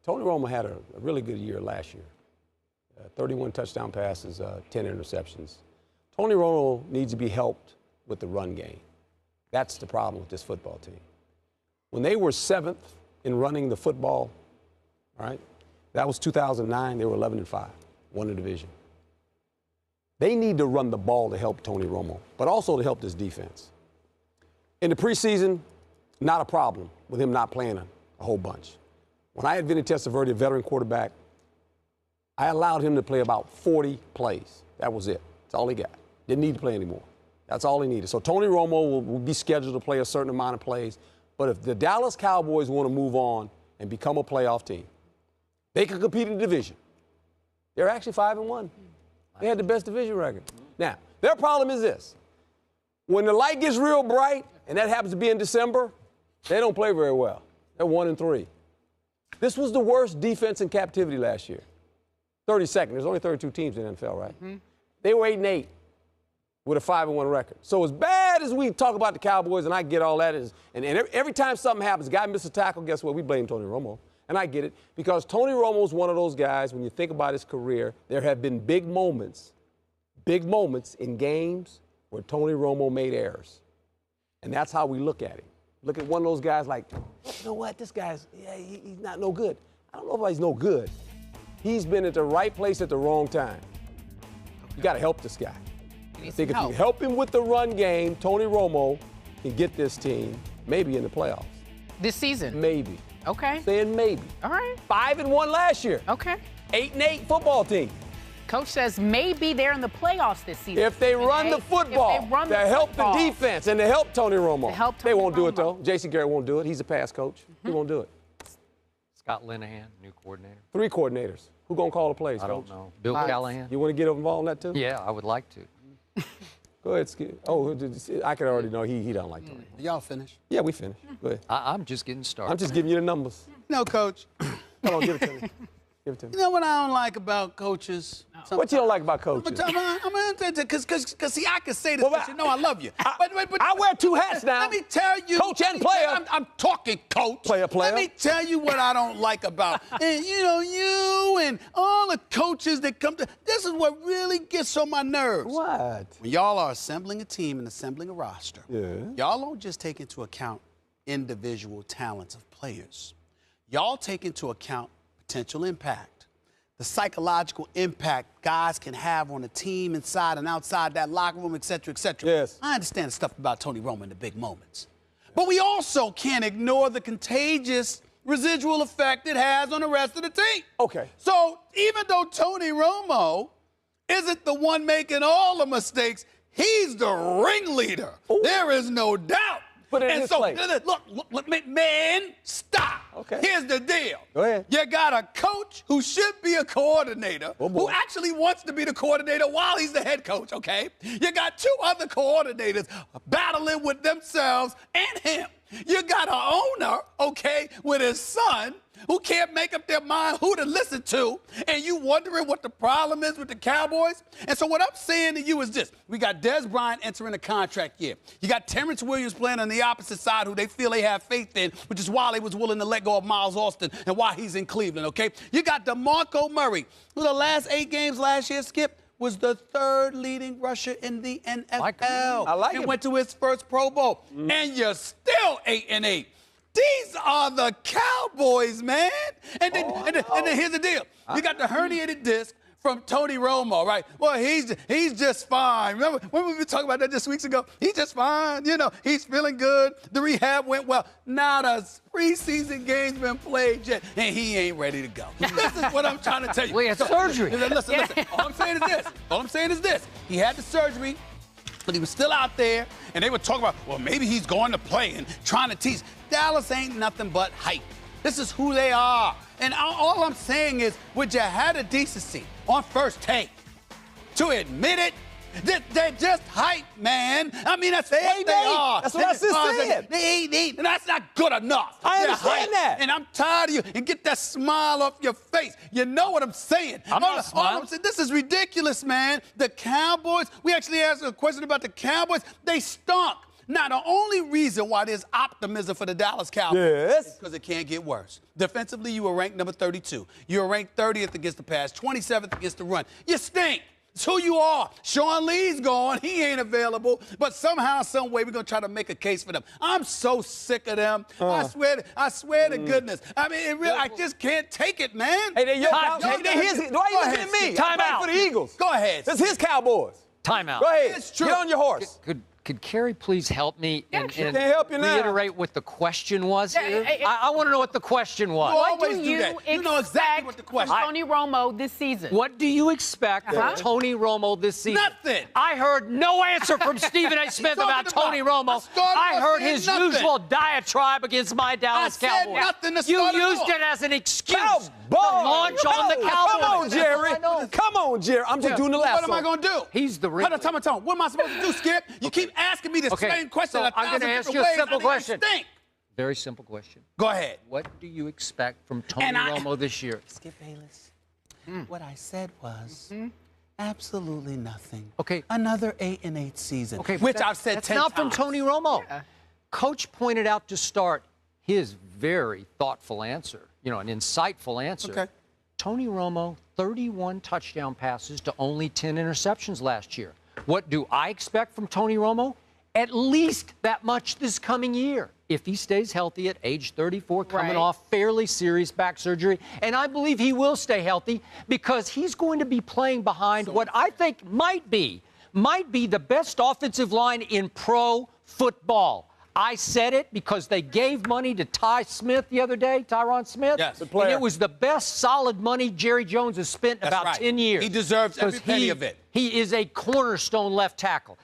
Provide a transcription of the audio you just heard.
Tony Romo had a really good year last year. 31 touchdown passes, 10 interceptions. Tony Romo needs to be helped with the run game. That's the problem with this football team. When they were 7th in running the football, all right, that was 2009. They were 11-5, won the division. They need to run the ball to help Tony Romo, but also to help this defense. In the preseason, not a problem with him not playing a whole bunch. When I had Vinny Testaverde, a veteran quarterback, I allowed him to play about 40 plays. That was it. That's all he got. Didn't need to play anymore. That's all he needed. So Tony Romo will be scheduled to play a certain amount of plays. But if the Dallas Cowboys want to move on and become a playoff team, they can compete in the division. They're actually 5-1. They had the best division record. Now, their problem is this. When the light gets real bright, and that happens to be in December, they don't play very well. They're 1-3. This was the worst defense in captivity last year. 32nd. There's only 32 teams in the NFL, right? Mm-hmm. They were 8-8 with a 5-1 record. So as bad as we talk about the Cowboys, and I get all that, and every time something happens, a guy misses a tackle, guess what? We blame Tony Romo. And I get it, because Tony Romo's one of those guys, when you think about his career, there have been big moments in games where Tony Romo made errors. And that's how we look at him. Look at one of those guys like, you know what, this guy's, he's not no good. I don't know if he's no good. He's been at the right place at the wrong time. You got to help this guy. I think if you help him with the run game, Tony Romo can get this team maybe in the playoffs. This season? Maybe. Okay. Saying maybe. All right. 5-1 last year. Okay. 8-8 football team. Coach says maybe they're in the playoffs this season. If they run the football, to help the defense and to help Tony Romo. They won't do it, though. Jason Garrett won't do it. He's a pass coach. He won't do it. Scott Linehan, new coordinator. 3 coordinators. Who going to call the plays, Coach? I don't know. Bill Callahan. You want to get involved in that, too? Yeah, I would like to. Go ahead, Skip. Oh, I can already know he don't like Tony. Y'all finished? Yeah, we finished. Go ahead. I'm just getting started. I'm just giving you the numbers. No, Coach. Come on, give it to me. Give it to me. You know what I don't like about coaches? What you don't like about coaches? Because see, I can say this, but you know I love you. But I wear 2 hats now. Let me tell you. Coach and player. I'm talking coach. Player. Let me tell you what I don't like about. And you know, you and all the coaches that come to, this is what really gets on my nerves. What? When y'all are assembling a team and assembling a roster, yeah, y'all don't just take into account individual talents of players. Y'all take into account potential impact, the psychological impact guys can have on a team inside and outside that locker room, et cetera, et cetera. Yes. I understand the stuff about Tony Romo in the big moments. But we also can't ignore the contagious residual effect it has on the rest of the team. Okay. So even though Tony Romo isn't the one making all the mistakes, he's the ringleader. Ooh. There is no doubt. Put it in this place. Look, man, stop. Okay. Here's the deal. Go ahead. You got a coach who should be a coordinator, who actually wants to be the coordinator while he's the head coach, okay? You got 2 other coordinators battling with themselves and him. You got an owner, okay, with his son who can't make up their mind who to listen to, and you wondering what the problem is with the Cowboys? And so what I'm saying to you is this. We got Des Bryant entering a contract year. You got Terrence Williams playing on the opposite side who they feel they have faith in, which is why they was willing to let go of Miles Austin and why he's in Cleveland, okay? You got DeMarco Murray, who the last 8 games last year, Skip, was the 3rd leading rusher in the NFL. I like him. And went to his first Pro Bowl. And you're still 8-8. These are the Cowboys, man. And then here's the deal. You got the herniated disc from Tony Romo, right? Well, he's just fine. Remember when we were talking about that just weeks ago? He's just fine. You know, he's feeling good. The rehab went well. Not a preseason game's been played yet, and he ain't ready to go. This is what I'm trying to tell you. We had surgery. Listen. All I'm saying is this. He had the surgery, but he was still out there, and they were talking about, well, maybe he's going to play and trying to tease. Dallas ain't nothing but hype. This is who they are. And all I'm saying is, would you have the decency on first take to admit it? They're just hype, man. I mean, that's what they are. That's what I said. They ain't. And that's not good enough. I understand that. And I'm tired of you. And get that smile off your face. You know what I'm saying. I'm not smiling. This is ridiculous, man. The Cowboys, we actually asked a question about the Cowboys. They stunk. Now, the only reason why there's optimism for the Dallas Cowboys is because it can't get worse. Defensively, you were ranked number 32. You were ranked 30th against the pass, 27th against the run. You stink. It's who you are. Sean Lee's gone. He ain't available. But somehow, some way, we're going to try to make a case for them. I'm so sick of them. I swear to goodness. I mean, I just can't take it, man. Hey, they're your Cowboys. Why are you looking at me? Time out. For the Eagles. Go ahead. That's his Cowboys. Timeout. Go ahead. It's true. Get on your horse. Could Kerry please help me and Can't help you now. reiterate what the question was here? I want to know what the question was. What do always do you that. You know exactly what the question from Tony Romo this season? What do you expect from Tony Romo this season? Nothing. I heard no answer from Stephen A. Smith about Tony Romo. I heard his usual diatribe against my Dallas Cowboys. Nothing to You start it used off. it as an excuse Cowboys. to launch on the Cowboys. Come on, Jerry. Come on, Jerry. I'm just doing the last What am I going to do? He's the ring. Hold on, tell me. What am I supposed to do, Skip? You keep asking me the same question so a I'm thousand gonna ask different you a ways. simple I think you question. stink. Very simple question. Go ahead. What do you expect from Tony Romo this year? Skip Bayless, what I said was absolutely nothing. Okay. Another 8-8 season. Okay, which but I've said that's 10 not times. from Tony Romo. Coach pointed out to start his very thoughtful answer, an insightful answer. Okay. Tony Romo, 31 touchdown passes to only 10 interceptions last year. What do I expect from Tony Romo? At least that much this coming year, if he stays healthy at age 34, coming off fairly serious back surgery. And I believe he will stay healthy because he's going to be playing behind what I think might be the best offensive line in pro football. I said it because they gave money to Tyron Smith the other day, Tyron Smith. Yes. And it was the best solid money Jerry Jones has spent in about 10 years. He deserves every penny of it. He is a cornerstone left tackle.